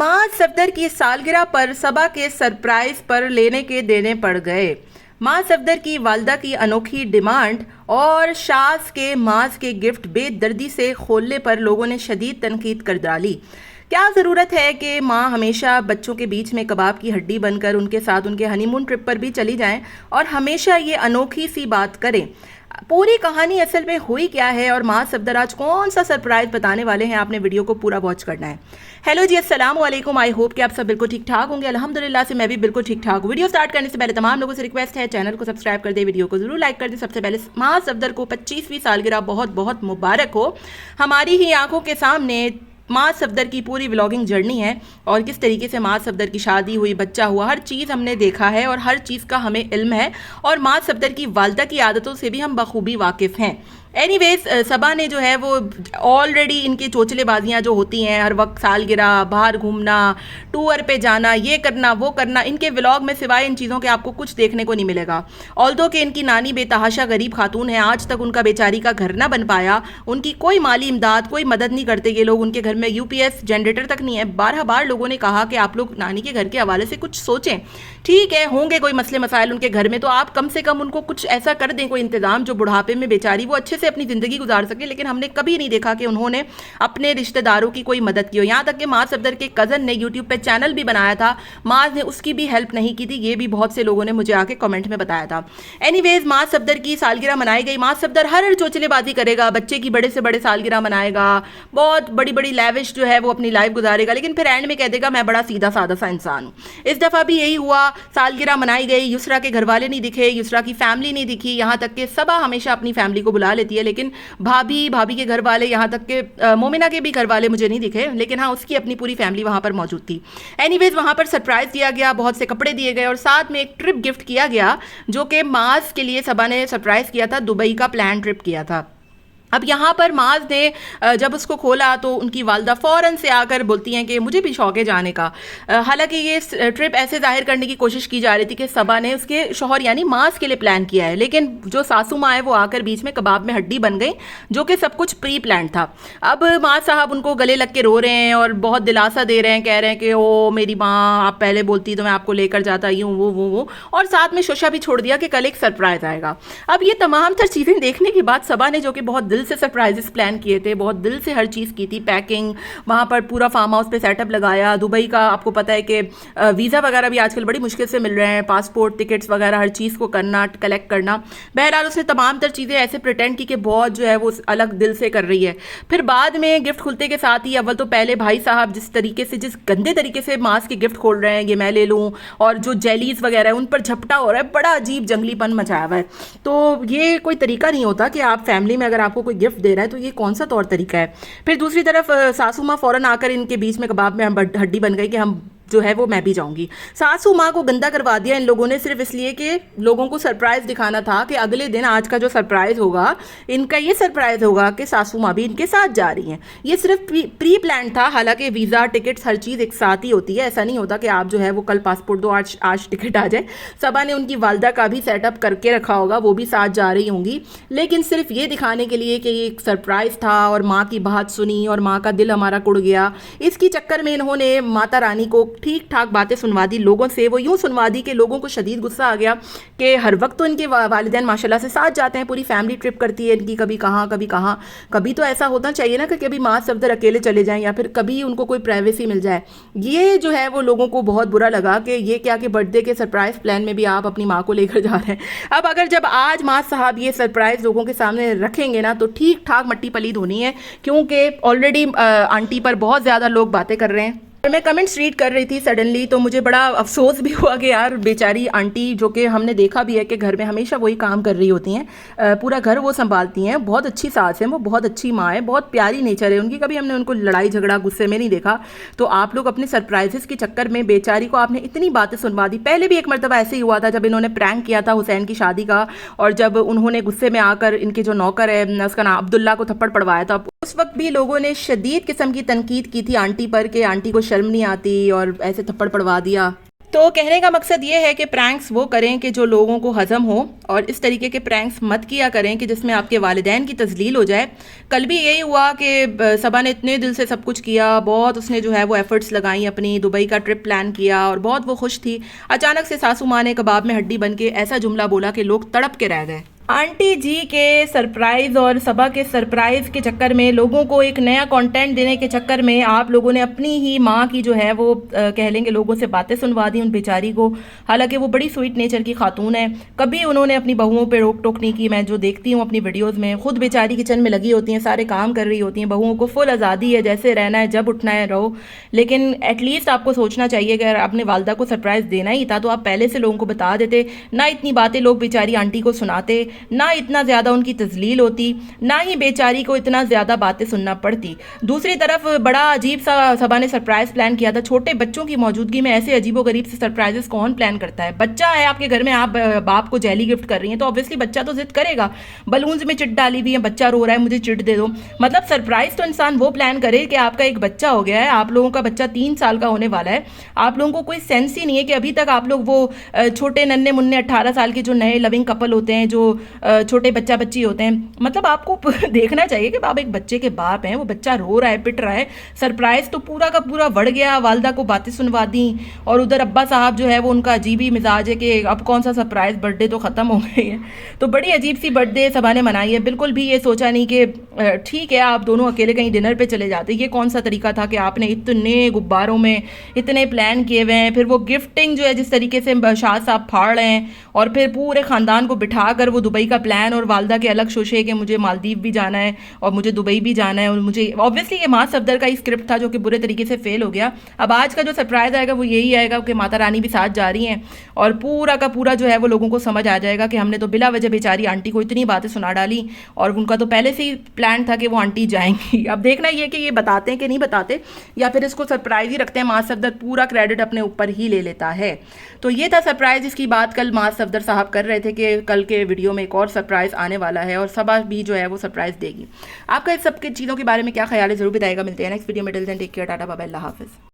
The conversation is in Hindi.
मां सफदर की सालगिरह पर सबा के सरप्राइज पर लेने के देने पड़ गए। मां सफदर की वालदा की अनोखी डिमांड और शाज के माज के गिफ्ट बेदर्दी से खोलने पर लोगों ने शदीद तनकीद कर डाली। क्या ज़रूरत है कि माँ हमेशा बच्चों के बीच में कबाब की हड्डी बनकर उनके साथ उनके हनीमून ट्रिप पर भी चली जाएं और हमेशा ये अनोखी सी बात करें। पूरी कहानी असल में हुई क्या है और माँ सफदर आज कौन सा सरप्राइज बताने वाले हैं, आपने वीडियो को पूरा वॉच करना है। हेलो जी, अस्सलाम वालेकुम। आई होप कि आप सब बिल्कुल ठीक ठाक होंगे। अल्हम्दुलिल्लाह से मैं भी बिल्कुल ठीक ठाक हूँ। वीडियो स्टार्ट करने से पहले तमाम लोगों से रिक्वेस्ट है, चैनल को सब्सक्राइब कर दे, वीडियो को जरूर लाइक कर दे। सबसे पहले माँ सफदर को 25वीं सालगिरह बहुत बहुत मुबारक हो। हमारी ही आंखों के सामने माँ सफदर की पूरी व्लॉगिंग जर्नी है और किस तरीके से माँ सफदर की शादी हुई, बच्चा हुआ, हर चीज़ हमने देखा है और हर चीज़ का हमें इल्म है और माँ सफदर की वालदा की आदतों से भी हम बखूबी वाकिफ़ हैं। एनीवेज, सबा ने जो है वो ऑलरेडी इनकी चोचलेबाजियाँ जो होती हैं, हर वक्त सालगिरह, बाहर घूमना, टूर पे जाना, ये करना वो करना, इनके व्लॉग में सिवाय इन चीज़ों के आपको कुछ देखने को नहीं मिलेगा। ऑल्दो कि इनकी नानी बेतहाशा गरीब खातून है, आज तक उनका बेचारी का घर ना बन पाया, उनकी कोई माली इमदाद, कोई मदद नहीं करते ये लोग। उनके घर में यूपीएस जनरेटर तक नहीं है। 12 बार लोगों ने कहा कि आप लोग नानी के घर के हवाले से कुछ सोचें। ठीक है, होंगे कोई मसले मसाइल उनके घर में, तो आप कम से कम उनको कुछ ऐसा कर दें, कोई इंतजाम जो बुढ़ापे में बेचारी वो अच्छे से अपनी ज़िंदगी गुजार सके। लेकिन हमने कभी नहीं देखा कि उन्होंने अपने रिश्तेदारों की कोई मदद की हो। यहाँ तक कि माँ सफदर के कज़न ने यूट्यूब पे चैनल भी बनाया था, माँ ने उसकी भी हेल्प नहीं की थी। ये भी बहुत से लोगों ने मुझे आके कमेंट में बताया था। एनीवेज, माँ सफदर की सालगिरह मनाई गई। माँ सफदर हर चोचलेबाजी करेगा, बच्चे की बड़े से बड़े सालगिरह मनाएगा, बहुत बड़ी बड़ी लैविश जो है वो अपनी लाइफ गुजारेगा, लेकिन फिर एंड में कह देगा मैं बड़ा सीधा साधा सा इंसान हूँ। इस दफ़ा भी यही हुआ, सालगिरह मनाई गई। युसरा के घर वाले नहीं दिखे, युसरा की फैमिली नहीं दिखी। यहाँ तक कि सबा हमेशा अपनी फैमिली को बुला लेती है, लेकिन भाभी के घर वाले, यहाँ तक के मोमिना के भी घर वाले मुझे नहीं दिखे, लेकिन हाँ उसकी अपनी पूरी फैमिली वहाँ पर मौजूद थी। एनीवेज, वहाँ पर सरप्राइज दिया गया, बहुत से कपड़े दिए गए और साथ में एक ट्रिप गिफ्ट किया गया जो कि माज के लिए सबा ने सरप्राइज किया था, दुबई का प्लान ट्रिप किया था। अब यहाँ पर माज ने जब उसको खोला तो उनकी वालदा फ़ौरन से आकर बोलती हैं कि मुझे भी शौक है जाने का। हालांकि ये ट्रिप ऐसे जाहिर करने की कोशिश की जा रही थी कि सबा ने उसके शौहर यानी माज के लिए प्लान किया है, लेकिन जो सासू माँ है वो आकर बीच में कबाब में हड्डी बन गई, जो कि सब कुछ प्री प्लान था। अब माँ साहब उनको गले लग के रो रहे हैं और बहुत दिलासा दे रहे हैं, कह रहे हैं कि ओ मेरी माँ, आप पहले बोलती तो मैं आपको लेकर जाता, यूँ वो, और साथ में शोशा भी छोड़ दिया कि कल एक सरप्राइज आएगा। अब ये तमाम तर चीज़ें देखने के बाद सबा ने, जो कि बहुत दिल से सरप्राइजेस प्लान किए थे, बहुत दिल से हर चीज़ की थी, पैकिंग, वहाँ पर पूरा फार्म हाउस पे सेटअप लगाया। दुबई का आपको पता है कि वीज़ा वगैरह भी आजकल बड़ी मुश्किल से मिल रहे हैं, पासपोर्ट, टिकट्स वगैरह हर चीज़ को करना, कलेक्ट करना। बहरहाल उसने तमाम तर चीज़ें ऐसे प्रिटेंड की कि बहुत जो है वो अलग दिल से कर रही है। फिर बाद में गिफ्ट खुलते के साथ ही अव्वल तो पहले भाई साहब जिस तरीके से, जिस गंदे तरीके से मास्क के गिफ्ट खोल रहे हैं, ये मैं ले लूँ, और जो जेलीज वगैरह है उन पर झपटा हो रहा है, बड़ा अजीब जंगलीपन मचाया हुआ है। तो ये कोई तरीका नहीं होता कि आप फैमिली में अगर आपको कोई गिफ्ट दे रहा है तो ये कौन सा तौर तरीका है। फिर दूसरी तरफ सासू माँ फौरन आकर इनके बीच में कबाब में हड्डी बन गई कि हम जो है वो मैं भी जाऊंगी। सासू माँ को गंदा करवा दिया इन लोगों ने, सिर्फ इसलिए कि लोगों को सरप्राइज दिखाना था कि अगले दिन आज का जो सरप्राइज होगा, इनका ये सरप्राइज होगा कि सासू माँ भी इनके साथ जा रही हैं। ये सिर्फ प्री प्लान था। हालांकि वीज़ा, टिकट्स, हर चीज़ एक साथ ही होती है। ऐसा नहीं होता कि आप जो है वो कल पासपोर्ट दो, आज टिकट आ जाए। सबा ने उनकी वालदा का भी सेटअप करके रखा होगा, वो भी साथ जा रही होंगी, लेकिन सिर्फ ये दिखाने के लिए कि ये एक सरप्राइज था और माँ की बात सुनी और माँ का दिल हमारा कुड़ गया। इसकी चक्कर में इन्होंने माता रानी को ठीक ठाक बातें सुनवा दी लोगों से। वो यूँ सुनवा दी कि लोगों को शदीद गुस्सा आ गया कि हर वक्त तो इनके वालिदैन माशाल्लाह से साथ जाते हैं, पूरी फैमिली ट्रिप करती है इनकी, कभी कहाँ कभी कहाँ। कभी तो ऐसा होना चाहिए ना कि कभी माँ सफदर अकेले चले जाएं या फिर कभी उनको कोई प्राइवेसी मिल जाए। ये जो है वो लोगों को बहुत बुरा लगा कि ये क्या कि बर्थडे के सरप्राइज प्लान में भी आप अपनी माँ को लेकर जा रहे हैं। अब अगर जब आज माँ साहब ये सरप्राइज लोगों के सामने रखेंगे ना तो ठीक ठाक मट्टी पलीद होनी है, क्योंकि ऑलरेडी आंटी पर बहुत ज़्यादा लोग बातें कर रहे हैं। मैं कमेंट्स रीड कर रही थी सडनली, तो मुझे बड़ा अफसोस भी हुआ कि यार बेचारी आंटी, जो कि हमने देखा भी है कि घर में हमेशा वही काम कर रही होती हैं, पूरा घर वो संभालती हैं, बहुत अच्छी सास है, वो बहुत अच्छी माँ है, बहुत प्यारी नेचर है उनकी, कभी हमने उनको लड़ाई झगड़ा गुस्से में नहीं देखा। तो आप लोग अपने सरप्राइजेस के चक्कर में बेचारी को आपने इतनी बातें सुनवा दी। पहले भी एक मरतबा ऐसे ही हुआ था जब इन्होंने प्रैंक किया था हुसैन की शादी का, और जब उन्होंने गुस्से में आकर इनके जो नौकर है उसका नाम अब्दुल्ला को थप्पड़ पड़वाया था। उस वक्त भी लोगों ने शदीद किस्म की तनकीद की थी आंटी पर कि आंटी को शर्म नहीं आती और ऐसे थप्पड़ पड़वा दिया। तो कहने का मकसद ये है कि प्रैंक्स वो करें कि जो लोगों को हज़म हो, और इस तरीके के प्रैंक्स मत किया करें कि जिसमें आपके वालिदैन की तज़लील हो जाए। कल भी यही हुआ कि सबा ने इतने दिल से सब कुछ किया, बहुत उसने जो है वो एफ़र्ट्स लगाई, अपनी दुबई का ट्रिप प्लान किया और बहुत वो खुश थी। अचानक से सासू माँ ने कबाब में हड्डी बन के ऐसा जुमला बोला कि लोग तड़प के रह गए। आंटी जी के सरप्राइज़ और सबा के सरप्राइज़ के चक्कर में, लोगों को एक नया कंटेंट देने के चक्कर में आप लोगों ने अपनी ही माँ की जो है वो कह लेंगे लोगों से बातें सुनवा दी उन बेचारी को। हालांकि वो बड़ी स्वीट नेचर की खातून है, कभी उन्होंने अपनी बहुओं पे रोक टोक नहीं की। मैं जो देखती हूँ अपनी वीडियोज़ में, खुद बेचारी किचन में लगी होती हैं, सारे काम कर रही होती हैं, बहुओं को फुल आज़ादी है, जैसे रहना है जब उठना है रहो। लेकिन एटलीस्ट आपको सोचना चाहिए कि अगर आपने वालदा को सरप्राइज़ देना ही था तो आप पहले से लोगों को बता देते। ना इतनी बातें लोग बेचारी आंटी को सुनाते, ना इतना ज़्यादा उनकी तजलील होती, ना ही बेचारी को इतना ज़्यादा बातें सुनना पड़ती। दूसरी तरफ बड़ा अजीब सा सबा ने सरप्राइज़ प्लान किया था। छोटे बच्चों की मौजूदगी में ऐसे अजीबोगरीब से सरप्राइजेस कौन प्लान करता है? बच्चा है आपके घर में, आप बाप को जेली गिफ्ट कर रही हैं तो ऑब्वियसली बच्चा तो जिद करेगा। बलून्स में चिट डाली हुई है, बच्चा रो रहा है मुझे चिट दे दो। मतलब सरप्राइज़ तो इंसान वो प्लान करे कि आपका एक बच्चा हो गया है, आप लोगों का बच्चा 3 साल का होने वाला है, आप लोगों को कोई सेंस ही नहीं है कि अभी तक आप लोग वो छोटे नन्हे मुन्ने 18 साल के जो नए लविंग कपल होते हैं, जो छोटे बच्चा बच्ची होते हैं, मतलब आपको देखना चाहिए कि आप एक बच्चे के बाप हैं, वो बच्चा रो रहा है पिट रहा है। सरप्राइज तो पूरा का पूरा बढ़ गया, वालदा को बातें सुनवा दी, और उधर अब्बा साहब जो है वो उनका अजीब ही मिजाज है कि अब कौन सा सरप्राइज, बर्थडे तो ख़त्म हो गई है। तो बड़ी अजीब सी बर्थडे सबा ने मनाई है। बिल्कुल भी ये सोचा नहीं कि ठीक है आप दोनों अकेले कहीं डिनर पे चले जाते। ये कौन सा तरीका था कि आपने इतने गुब्बारों में इतने प्लान किए हुए हैं, फिर वो गिफ्टिंग जो है जिस तरीके से शाह साहब फाड़ रहे हैं, और फिर पूरे ख़ानदान को बिठा कर वो दुबई का प्लान, और वालदा के अलग शोशे कि मुझे मालदीव भी जाना है और मुझे दुबई भी जाना है, और मुझे ऑब्वियसली ये माँ सफदर का ही स्क्रिप्ट था जो कि बुरे तरीके से फेल हो गया। अब आज का जो सरप्राइज़ आएगा वो यही आएगा कि माता रानी भी साथ जा रही हैं, और पूरा का पूरा जो है वो लोगों को समझ आ जाएगा कि हमने तो बिला वजह बेचारी आंटी को इतनी बातें सुना डाली, और उनका तो पहले से ही प्लान था कि वो आंटी जाएंगी। अब देखना ये कि ये बताते हैं कि नहीं बताते, या फिर इसको सरप्राइज ही रखते हैं। माँ सफदर पूरा क्रेडिट अपने ऊपर ही ले लेता है। तो ये था सरप्राइज, इसकी बात कल माँ सफदर साहब कर रहे थे कि कल के वीडियो में एक और सरप्राइज आने वाला है, और सबा भी जो है वो सरप्राइज देगी। आपका इस सब की चीज़ों के बारे में क्या ख्याल है, जरूर बताएगा। मिलते हैं नेक्स्ट वीडियो में। Till then take care, tata bye bye, अल्लाह हाफिज़।